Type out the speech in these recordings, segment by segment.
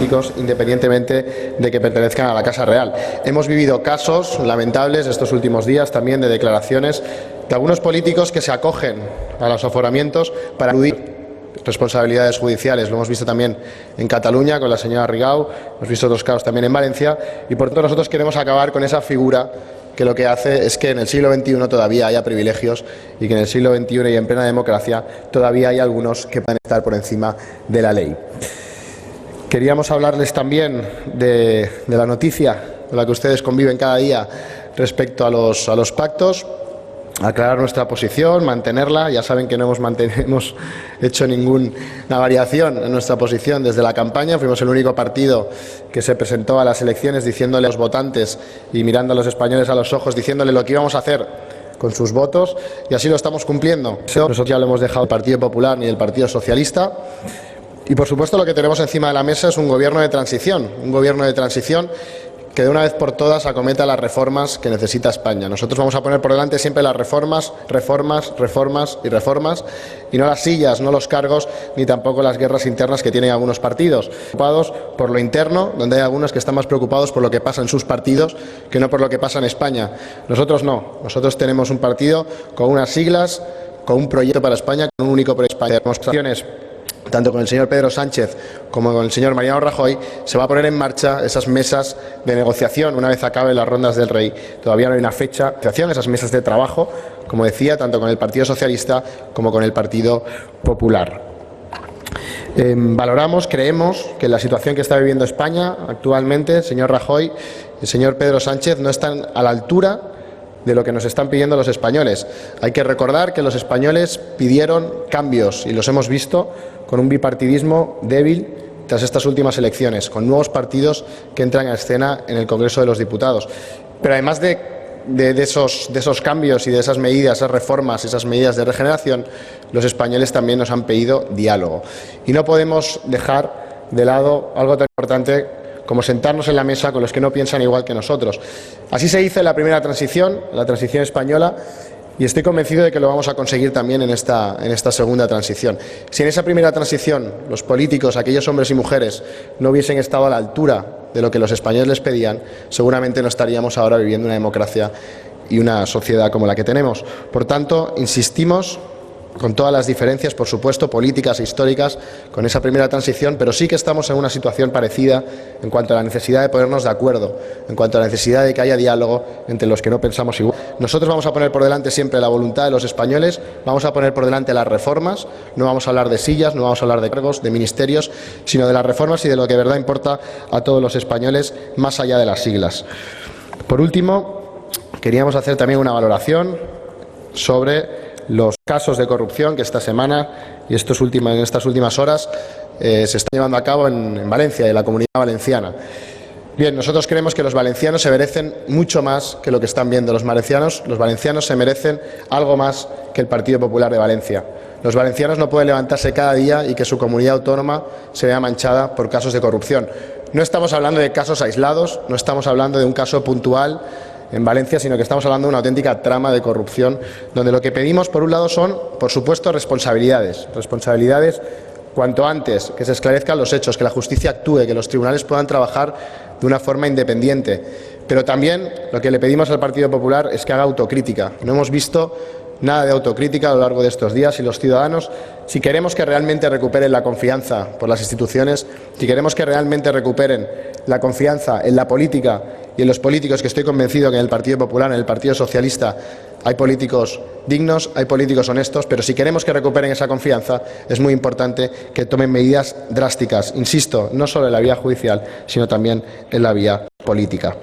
políticos, independientemente de que pertenezcan a la Casa Real. Hemos vivido casos lamentables estos últimos días también de declaraciones de algunos políticos que se acogen a los aforamientos para eludir responsabilidades judiciales. Lo hemos visto también en Cataluña con la señora Rigau, hemos visto otros casos también en Valencia y por tanto nosotros queremos acabar con esa figura que lo que hace es que en el siglo XXI todavía haya privilegios y que en el siglo XXI y en plena democracia todavía hay algunos que pueden estar por encima de la ley. Queríamos hablarles también de la noticia con la que ustedes conviven cada día respecto a los pactos. Aclarar nuestra posición, mantenerla. Ya saben que no hemos hecho ninguna variación en nuestra posición desde la campaña. Fuimos el único partido que se presentó a las elecciones diciéndole a los votantes y mirando a los españoles a los ojos, diciéndole lo que íbamos a hacer con sus votos, y así lo estamos cumpliendo. Nosotros ya lo hemos dejado el Partido Popular ni el Partido Socialista. Y, por supuesto, lo que tenemos encima de la mesa es un gobierno de transición que de una vez por todas acometa las reformas que necesita España. Nosotros vamos a poner por delante siempre las reformas, y no las sillas, no los cargos, ni tampoco las guerras internas que tienen algunos partidos. Preocupados por lo interno, donde hay algunos que están más preocupados por lo que pasa en sus partidos que no por lo que pasa en España. Nosotros no. Nosotros tenemos un partido con unas siglas, con un proyecto para España, con un único proyecto para España. Tanto con el señor Pedro Sánchez como con el señor Mariano Rajoy, se va a poner en marcha esas mesas de negociación una vez acaben las rondas del Rey. Todavía no hay una fecha de negociación, esas mesas de trabajo, como decía, tanto con el Partido Socialista como con el Partido Popular. Creemos que la situación que está viviendo España actualmente, el señor Rajoy y el señor Pedro Sánchez, no están a la altura de lo que nos están pidiendo los españoles. Hay que recordar que los españoles pidieron cambios y los hemos visto con un bipartidismo débil tras estas últimas elecciones, con nuevos partidos que entran a escena en el Congreso de los Diputados. Pero además de esos cambios y de esas medidas, esas reformas, esas medidas de regeneración, los españoles también nos han pedido diálogo. Y no podemos dejar de lado algo tan importante como sentarnos en la mesa con los que no piensan igual que nosotros. Así se hizo en la primera transición, la transición española, y estoy convencido de que lo vamos a conseguir también en esta segunda transición. Si en esa primera transición los políticos, aquellos hombres y mujeres, no hubiesen estado a la altura de lo que los españoles les pedían, seguramente no estaríamos ahora viviendo una democracia y una sociedad como la que tenemos. Por tanto, insistimos, con todas las diferencias, por supuesto, políticas e históricas, con esa primera transición, pero sí que estamos en una situación parecida en cuanto a la necesidad de ponernos de acuerdo, en cuanto a la necesidad de que haya diálogo entre los que no pensamos igual. Nosotros vamos a poner por delante siempre la voluntad de los españoles, vamos a poner por delante las reformas, no vamos a hablar de sillas, no vamos a hablar de cargos, de ministerios, sino de las reformas y de lo que de verdad importa a todos los españoles, más allá de las siglas. Por último, queríamos hacer también una valoración sobre los casos de corrupción que esta semana y en estas últimas horas se están llevando a cabo en Valencia y en la Comunidad Valenciana. Bien, nosotros creemos que los valencianos se merecen mucho más que lo que están viendo. Los valencianos se merecen algo más que el Partido Popular de Valencia. Los valencianos no pueden levantarse cada día y que su comunidad autónoma se vea manchada por casos de corrupción. No estamos hablando de casos aislados, no estamos hablando de un caso puntual en Valencia, sino que estamos hablando de una auténtica trama de corrupción, donde lo que pedimos, por un lado, son, por supuesto, responsabilidades cuanto antes, que se esclarezcan los hechos, que la justicia actúe, que los tribunales puedan trabajar de una forma independiente. Pero también lo que le pedimos al Partido Popular es que haga autocrítica. No hemos visto nada de autocrítica a lo largo de estos días y los ciudadanos, si queremos que realmente recuperen la confianza por las instituciones, si queremos que realmente recuperen la confianza en la política y en los políticos, que estoy convencido que en el Partido Popular, en el Partido Socialista, hay políticos dignos, hay políticos honestos, pero si queremos que recuperen esa confianza, es muy importante que tomen medidas drásticas, insisto, no solo en la vía judicial, sino también en la vía política.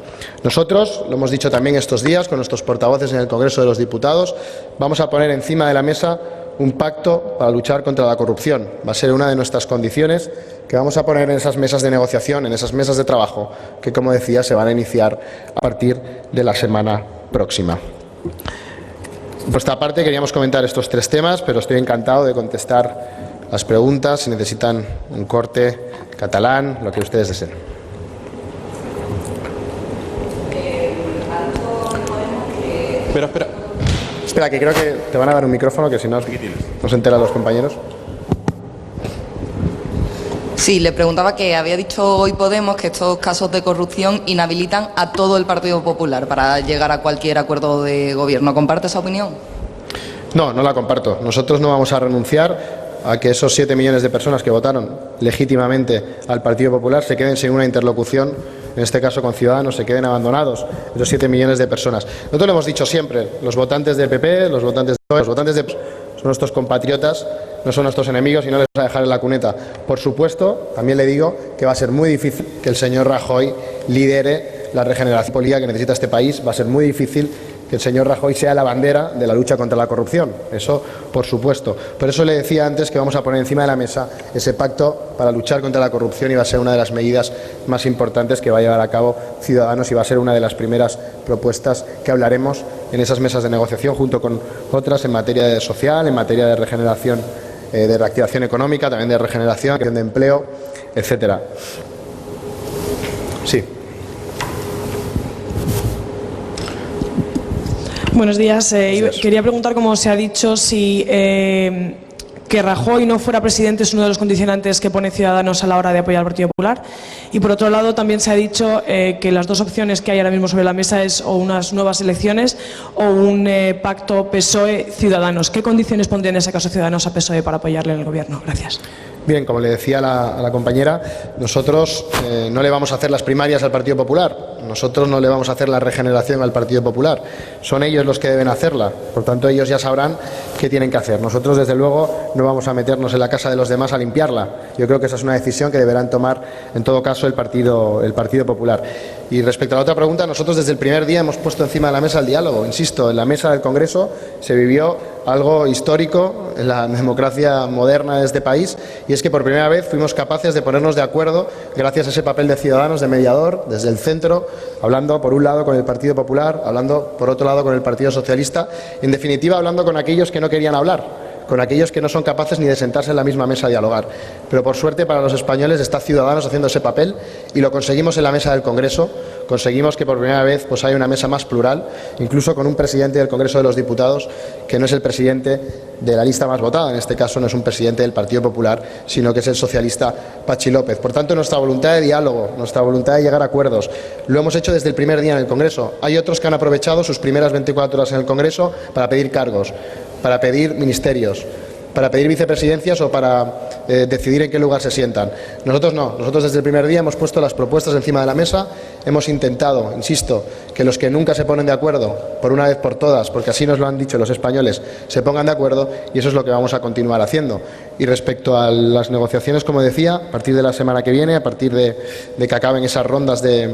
Nosotros, lo hemos dicho también estos días con nuestros portavoces en el Congreso de los Diputados, vamos a poner encima de la mesa un pacto para luchar contra la corrupción. Va a ser una de nuestras condiciones que vamos a poner en esas mesas de negociación, en esas mesas de trabajo, que, como decía, se van a iniciar a partir de la semana próxima. Por esta parte, queríamos comentar estos tres temas, pero estoy encantado de contestar las preguntas, si necesitan un corte catalán, lo que ustedes deseen. Espera, que creo que te van a dar un micrófono, que si no, no se enteran los compañeros. Sí. Sí, le preguntaba que había dicho hoy Podemos que estos casos de corrupción inhabilitan a todo el Partido Popular para llegar a cualquier acuerdo de gobierno. ¿Comparte esa opinión? No, no la comparto. Nosotros no vamos a renunciar a que esos 7 millones de personas que votaron legítimamente al Partido Popular se queden sin una interlocución, en este caso con Ciudadanos, se queden abandonados, esos 7 millones de personas. Nosotros lo hemos dicho siempre, los votantes del PP, los votantes de son nuestros compatriotas, no son nuestros enemigos y no les vamos a dejar en la cuneta. Por supuesto, también le digo que va a ser muy difícil que el señor Rajoy lidere la regeneración política que necesita este país. Va a ser muy difícil que el señor Rajoy sea la bandera de la lucha contra la corrupción. Eso, por supuesto. Por eso le decía antes que vamos a poner encima de la mesa ese pacto para luchar contra la corrupción y va a ser una de las medidas más importantes que va a llevar a cabo Ciudadanos y va a ser una de las primeras propuestas que hablaremos en esas mesas de negociación junto con otras en materia de social, en materia de regeneración, de reactivación económica, también de regeneración, de empleo, etcétera. Sí. Buenos días. Quería preguntar, como se ha dicho, si que Rajoy no fuera presidente es uno de los condicionantes que pone Ciudadanos a la hora de apoyar al Partido Popular. Y por otro lado, también se ha dicho que las dos opciones que hay ahora mismo sobre la mesa es o unas nuevas elecciones o un pacto PSOE-Ciudadanos. ¿Qué condiciones pondría en ese caso Ciudadanos a PSOE para apoyarle en el Gobierno? Gracias. Bien, como le decía a la compañera, nosotros no le vamos a hacer las primarias al Partido Popular, nosotros no le vamos a hacer la regeneración al Partido Popular, son ellos los que deben hacerla, por tanto ellos ya sabrán qué tienen que hacer. Nosotros, desde luego, no vamos a meternos en la casa de los demás a limpiarla. Yo creo que esa es una decisión que deberán tomar, en todo caso, el Partido Popular. Y respecto a la otra pregunta, nosotros desde el primer día hemos puesto encima de la mesa el diálogo. Insisto, en la mesa del Congreso se vivió algo histórico en la democracia moderna de este país, y es que por primera vez fuimos capaces de ponernos de acuerdo gracias a ese papel de Ciudadanos, de mediador, desde el centro, hablando por un lado con el Partido Popular, hablando por otro lado con el Partido Socialista, en definitiva hablando con aquellos que no querían hablar, con aquellos que no son capaces ni de sentarse en la misma mesa a dialogar. Pero por suerte para los españoles está Ciudadanos haciendo ese papel y lo conseguimos en la mesa del Congreso. Conseguimos que por primera vez haya una mesa más plural, incluso con un presidente del Congreso de los Diputados que no es el presidente de la lista más votada, en este caso no es un presidente del Partido Popular, sino que es el socialista Patxi López. Por tanto, nuestra voluntad de diálogo, nuestra voluntad de llegar a acuerdos, lo hemos hecho desde el primer día en el Congreso. Hay otros que han aprovechado sus primeras 24 horas en el Congreso para pedir cargos, para pedir ministerios, para pedir vicepresidencias o para decidir en qué lugar se sientan. Nosotros no, nosotros desde el primer día hemos puesto las propuestas encima de la mesa, hemos intentado, insisto, que los que nunca se ponen de acuerdo, por una vez por todas, porque así nos lo han dicho los españoles, se pongan de acuerdo, y eso es lo que vamos a continuar haciendo. Y respecto a las negociaciones, como decía, a partir de la semana que viene, a partir de que acaben esas rondas de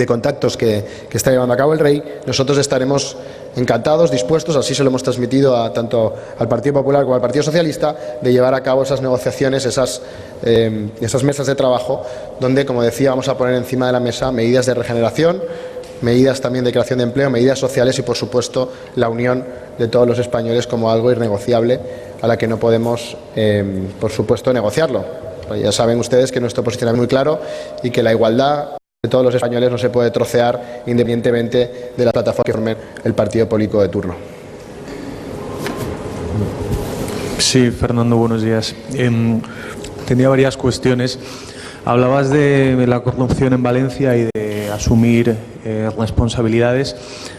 contactos que está llevando a cabo el Rey, nosotros estaremos encantados, dispuestos, así se lo hemos transmitido tanto al Partido Popular como al Partido Socialista, de llevar a cabo esas negociaciones, esas mesas de trabajo, donde, como decía, vamos a poner encima de la mesa medidas de regeneración, medidas también de creación de empleo, medidas sociales y, por supuesto, la unión de todos los españoles como algo irnegociable a la que no podemos, por supuesto, negociarlo. Ya saben ustedes que nuestro posicionamiento es muy claro y que la igualdad de todos los españoles no se puede trocear independientemente de la plataforma que forme el partido político de turno. Sí, Fernando, buenos días. Tenía varias cuestiones. Hablabas de la corrupción en Valencia y de asumir responsabilidades.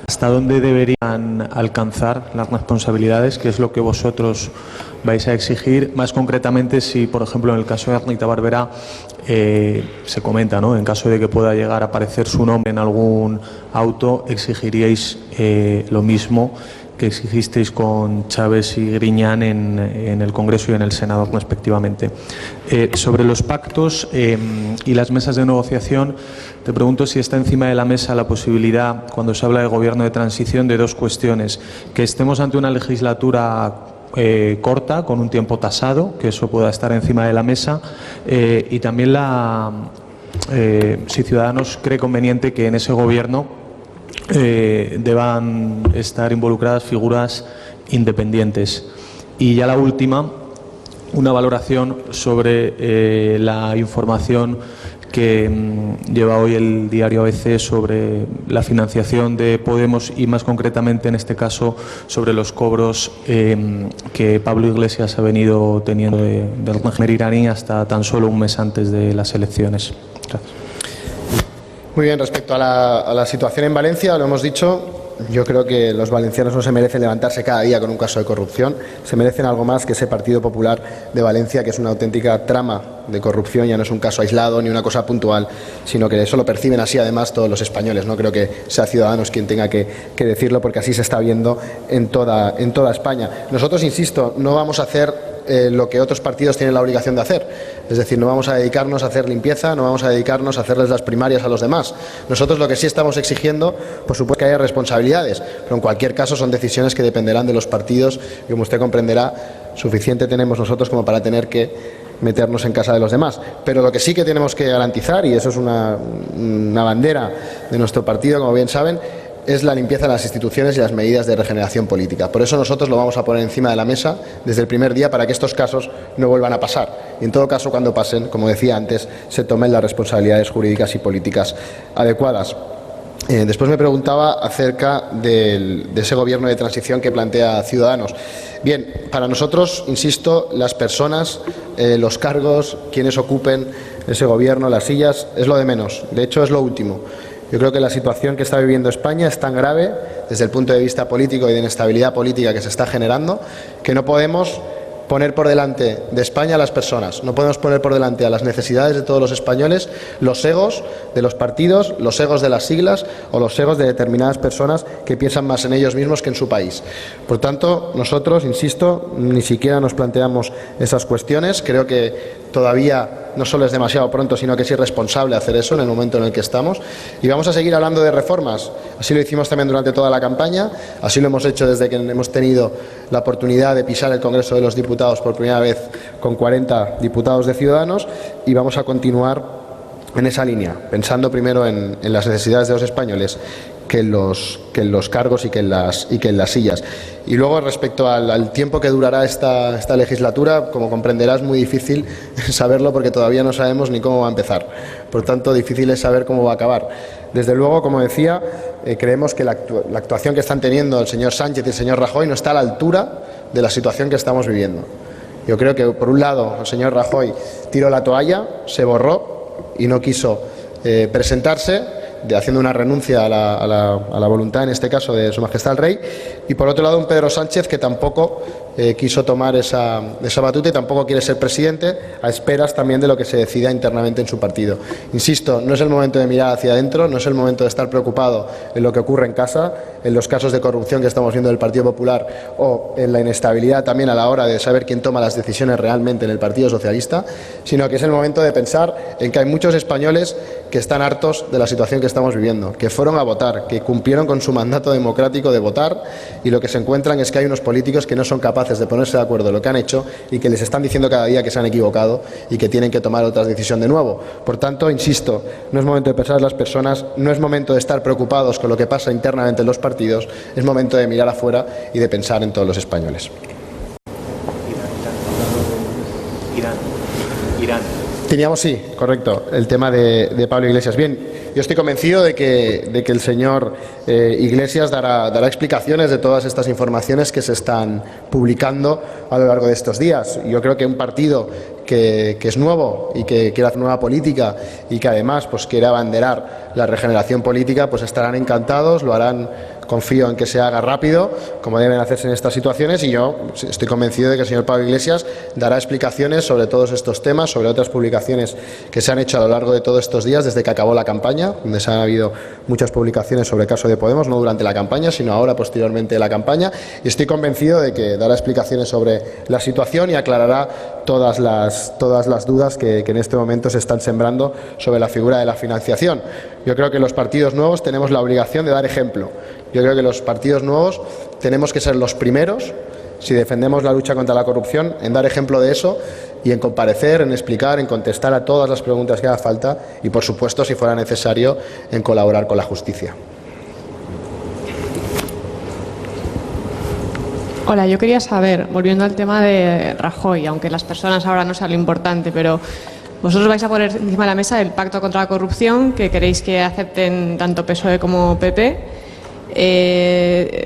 ¿Hasta dónde deberían alcanzar las responsabilidades? ¿Qué es lo que vosotros vais a exigir? Más concretamente, si, por ejemplo, en el caso de Arnita Barberá, se comenta, ¿no?, en caso de que pueda llegar a aparecer su nombre en algún auto, exigiríais lo mismo que exigisteis con Chávez y Griñán en el Congreso y en el Senado respectivamente. Sobre los pactos y las mesas de negociación, te pregunto si está encima de la mesa la posibilidad, cuando se habla de gobierno de transición, de dos cuestiones: que estemos ante una legislatura corta, con un tiempo tasado, que eso pueda estar encima de la mesa, y también si Ciudadanos cree conveniente que en ese gobierno deban estar involucradas figuras independientes. Y ya la última, una valoración sobre la información que lleva hoy el diario ABC sobre la financiación de Podemos y más concretamente en este caso sobre los cobros que Pablo Iglesias ha venido teniendo del régimen iraní hasta tan solo un mes antes de las elecciones. Gracias. Muy bien, respecto a la situación en Valencia, lo hemos dicho. Yo creo que los valencianos no se merecen levantarse cada día con un caso de corrupción, se merecen algo más que ese Partido Popular de Valencia, que es una auténtica trama de corrupción, ya no es un caso aislado ni una cosa puntual, sino que eso lo perciben así además todos los españoles. No creo que sea Ciudadanos quien tenga que decirlo, porque así se está viendo en toda España. Nosotros, insisto, no vamos a hacer lo que otros partidos tienen la obligación de hacer. Es decir, no vamos a dedicarnos a hacer limpieza, no vamos a dedicarnos a hacerles las primarias a los demás. Nosotros lo que sí estamos exigiendo, por supuesto, que haya responsabilidades, pero en cualquier caso son decisiones que dependerán de los partidos y, como usted comprenderá, suficiente tenemos nosotros como para tener que meternos en casa de los demás. Pero lo que sí que tenemos que garantizar, y eso es una bandera de nuestro partido, como bien saben, es la limpieza de las instituciones y las medidas de regeneración política. Por eso nosotros lo vamos a poner encima de la mesa desde el primer día para que estos casos no vuelvan a pasar. Y en todo caso, cuando pasen, como decía antes, se tomen las responsabilidades jurídicas y políticas adecuadas. Después me preguntaba acerca de ese gobierno de transición que plantea Ciudadanos. Bien, para nosotros, insisto, las personas, los cargos, quienes ocupen ese gobierno, las sillas, es lo de menos. De hecho, es lo último. Yo creo que la situación que está viviendo España es tan grave desde el punto de vista político y de inestabilidad política que se está generando, que no podemos poner por delante de España a las personas, no podemos poner por delante a las necesidades de todos los españoles los egos de los partidos, los egos de las siglas o los egos de determinadas personas que piensan más en ellos mismos que en su país. Por tanto, nosotros, insisto, ni siquiera nos planteamos esas cuestiones. Creo que todavía no solo es demasiado pronto, sino que es irresponsable hacer eso en el momento en el que estamos. Y vamos a seguir hablando de reformas. Así lo hicimos también durante toda la campaña, así lo hemos hecho desde que hemos tenido la oportunidad de pisar el Congreso de los Diputados por primera vez con 40 diputados de Ciudadanos, y vamos a continuar en esa línea, pensando primero en las necesidades de los españoles que en los cargos y que en las sillas. Y luego, respecto al tiempo que durará esta legislatura, como comprenderás, es muy difícil saberlo porque todavía no sabemos ni cómo va a empezar. Por tanto, difícil es saber cómo va a acabar. Desde luego, como decía, creemos que la actuación que están teniendo el señor Sánchez y el señor Rajoy no está a la altura de la situación que estamos viviendo. Yo creo que, por un lado, el señor Rajoy tiró la toalla, se borró y no quiso presentarse, haciendo una renuncia a la voluntad, en este caso, de Su Majestad el Rey, y por otro lado un Pedro Sánchez que tampoco quiso tomar esa batuta y tampoco quiere ser presidente, a esperas también de lo que se decida internamente en su partido. Insisto, no es el momento de mirar hacia adentro, no es el momento de estar preocupado en lo que ocurre en casa, en los casos de corrupción que estamos viendo del Partido Popular o en la inestabilidad también a la hora de saber quién toma las decisiones realmente en el Partido Socialista, sino que es el momento de pensar en que hay muchos españoles que están hartos de la situación que estamos viviendo, que fueron a votar, que cumplieron con su mandato democrático de votar, y lo que se encuentran es que hay unos políticos que no son capaces de ponerse de acuerdo en lo que han hecho y que les están diciendo cada día que se han equivocado y que tienen que tomar otra decisión de nuevo. Por tanto, insisto, no es momento de pensar en las personas, no es momento de estar preocupados con lo que pasa internamente en los partidos, es momento de mirar afuera y de pensar en todos los españoles. Irán. Teníamos, sí, correcto, el tema de Pablo Iglesias. Bien, yo estoy convencido de que el señor Iglesias dará explicaciones de todas estas informaciones que se están publicando a lo largo de estos días. Yo creo que un partido que es nuevo y que quiere hacer nueva política y que además pues quiere abanderar la regeneración política, pues estarán encantados, lo harán. Confío en que se haga rápido, como deben hacerse en estas situaciones, y yo estoy convencido de que el señor Pablo Iglesias dará explicaciones sobre todos estos temas, sobre otras publicaciones que se han hecho a lo largo de todos estos días desde que acabó la campaña, donde se han habido muchas publicaciones sobre el caso de Podemos, no durante la campaña, sino ahora posteriormente de la campaña, y estoy convencido de que dará explicaciones sobre la situación y aclarará todas las dudas que en este momento se están sembrando sobre la figura de la financiación. Yo creo que los partidos nuevos tenemos la obligación de dar ejemplo. Yo creo que los partidos nuevos tenemos que ser los primeros, si defendemos la lucha contra la corrupción, en dar ejemplo de eso y en comparecer, en explicar, en contestar a todas las preguntas que haga falta y, por supuesto, si fuera necesario, en colaborar con la justicia. Hola, yo quería saber, volviendo al tema de Rajoy, aunque las personas ahora no sea lo importante, pero Vosotros vais a poner encima de la mesa el pacto contra la corrupción, que queréis que acepten tanto PSOE como PP.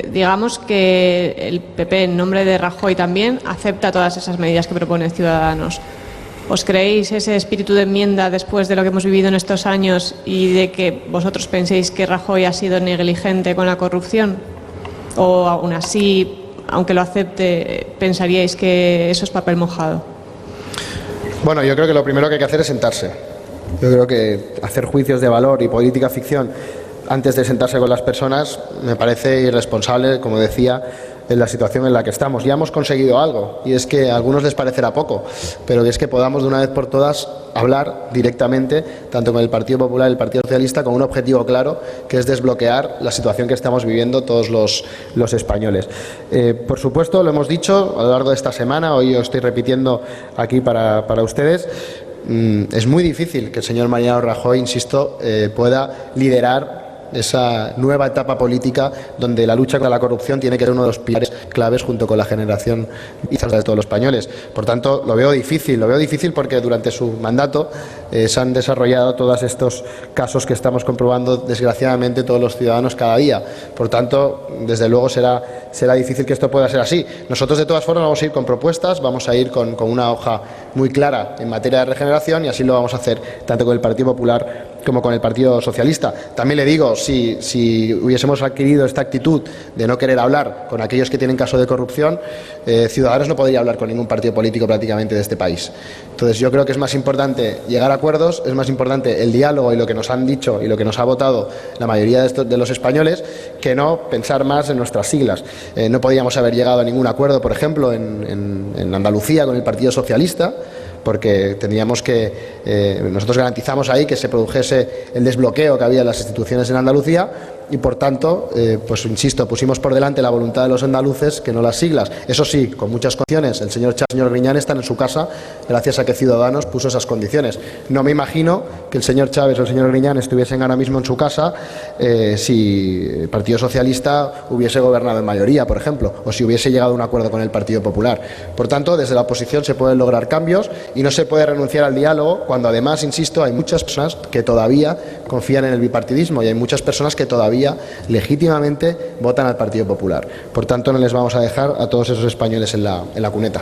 Digamos que el PP, en nombre de Rajoy también, acepta todas esas medidas que propone Ciudadanos. ¿Os creéis ese espíritu de enmienda después de lo que hemos vivido en estos años y de que vosotros penséis que Rajoy ha sido negligente con la corrupción? ¿O aún así, aunque lo acepte, pensaríais que eso es papel mojado? Bueno, yo creo que lo primero que hay que hacer es sentarse. Yo creo que hacer juicios de valor y política ficción antes de sentarse con las personas me parece irresponsable, como decía, en la situación en la que estamos. Ya hemos conseguido algo, y es que a algunos les parecerá poco, pero que es que podamos de una vez por todas hablar directamente, tanto con el Partido Popular y el Partido Socialista, con un objetivo claro, que es desbloquear la situación que estamos viviendo todos los españoles. Por supuesto, lo hemos dicho a lo largo de esta semana, hoy lo estoy repitiendo aquí para ustedes. Es muy difícil que el señor Mariano Rajoy, insisto, pueda liderar esa nueva etapa política donde la lucha contra la corrupción tiene que ser uno de los pilares claves junto con la generación de todos los españoles. Por tanto, lo veo difícil porque durante su mandato se han desarrollado todos estos casos que estamos comprobando desgraciadamente todos los ciudadanos cada día. Por tanto, desde luego será difícil que esto pueda ser así. Nosotros de todas formas vamos a ir con propuestas, vamos a ir con una hoja muy clara en materia de regeneración, y así lo vamos a hacer tanto con el Partido Popular como con el Partido Socialista. También le digo, si hubiésemos adquirido esta actitud de no querer hablar con aquellos que tienen caso de corrupción, Ciudadanos no podría hablar con ningún partido político prácticamente de este país. Entonces yo creo que es más importante llegar a acuerdos, es más importante el diálogo y lo que nos han dicho y lo que nos ha votado la mayoría de los españoles, que no pensar más en nuestras siglas. No podíamos haber llegado a ningún acuerdo, por ejemplo, en Andalucía con el Partido Socialista, porque teníamos que, nosotros garantizamos ahí que se produjese el desbloqueo que había en las instituciones en Andalucía, y por tanto, pues insisto, pusimos por delante la voluntad de los andaluces que no las siglas. Eso sí, con muchas condiciones. El señor Chávez y el señor Griñán están en su casa gracias a que Ciudadanos puso esas condiciones. No me imagino que el señor Chávez o el señor Griñán estuviesen ahora mismo en su casa si el Partido Socialista hubiese gobernado en mayoría, por ejemplo, o si hubiese llegado a un acuerdo con el Partido Popular. Por tanto, desde la oposición se pueden lograr cambios y no se puede renunciar al diálogo cuando además, insisto, hay muchas personas que todavía confían en el bipartidismo y hay muchas personas que todavía legítimamente votan al Partido Popular. Por tanto, no les vamos a dejar a todos esos españoles en la cuneta.